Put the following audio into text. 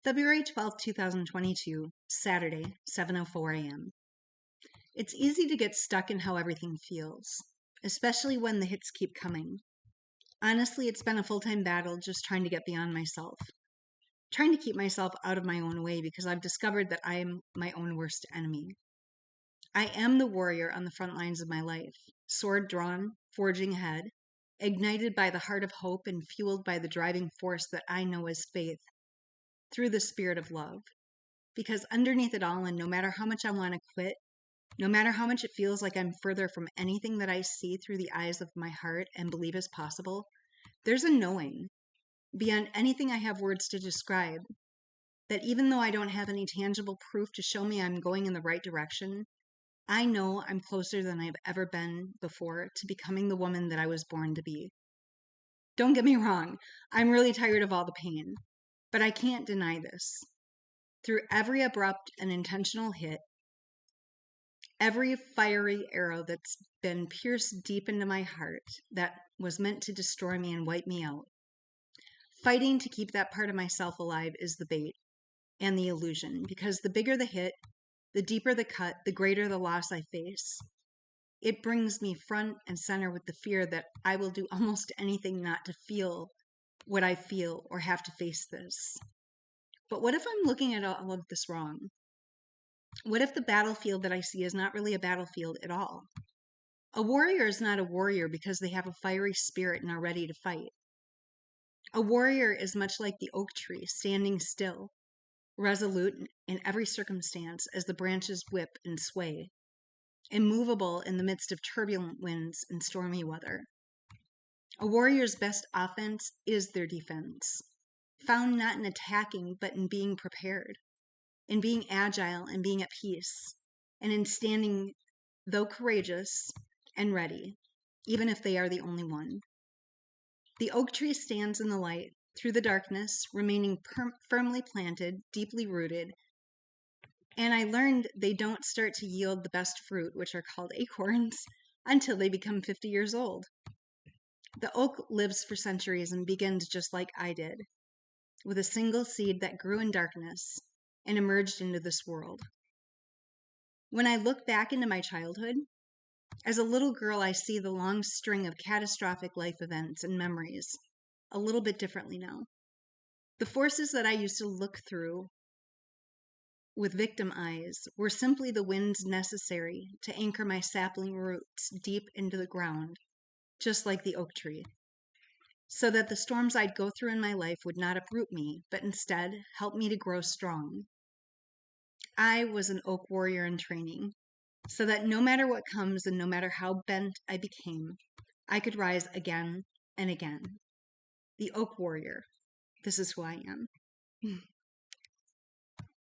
February 12th, 2022, Saturday, 7:04 a.m. It's easy to get stuck in how everything feels, especially when the hits keep coming. Honestly, it's been a full-time battle just trying to get beyond myself, trying to keep myself out of my own way because I've discovered that I am my own worst enemy. I am the warrior on the front lines of my life, sword drawn, forging ahead, ignited by the heart of hope and fueled by the driving force that I know as faith, through the spirit of love. Because underneath it all, and no matter how much I want to quit, no matter how much it feels like I'm further from anything that I see through the eyes of my heart and believe is possible, there's a knowing, beyond anything I have words to describe, that even though I don't have any tangible proof to show me I'm going in the right direction, I know I'm closer than I've ever been before to becoming the woman that I was born to be. Don't get me wrong, I'm really tired of all the pain, but I can't deny this. Through every abrupt and intentional hit, every fiery arrow that's been pierced deep into my heart that was meant to destroy me and wipe me out, fighting to keep that part of myself alive is the bait and the illusion, because the bigger the hit, the deeper the cut, the greater the loss I face. It brings me front and center with the fear that I will do almost anything not to feel what I feel or have to face this. But what if I'm looking at all of this wrong? What if the battlefield that I see is not really a battlefield at all? A warrior is not a warrior because they have a fiery spirit and are ready to fight. A warrior is much like the oak tree, standing still, resolute in every circumstance as the branches whip and sway, immovable in the midst of turbulent winds and stormy weather. A warrior's best offense is their defense, found not in attacking, but in being prepared, in being agile and being at peace, and in standing, though courageous, and ready, even if they are the only one. The oak tree stands in the light, through the darkness, remaining firmly planted, deeply rooted, and I learned they don't start to yield the best fruit, which are called acorns, until they become 50 years old. The oak lives for centuries and begins just like I did, with a single seed that grew in darkness and emerged into this world. When I look back into my childhood, as a little girl, I see the long string of catastrophic life events and memories a little bit differently now. The forces that I used to look through with victim eyes were simply the winds necessary to anchor my sapling roots deep into the ground, just like the oak tree, so that the storms I'd go through in my life would not uproot me, but instead help me to grow strong. I was an oak warrior in training, so that no matter what comes and no matter how bent I became, I could rise again and again. The oak warrior. This is who I am.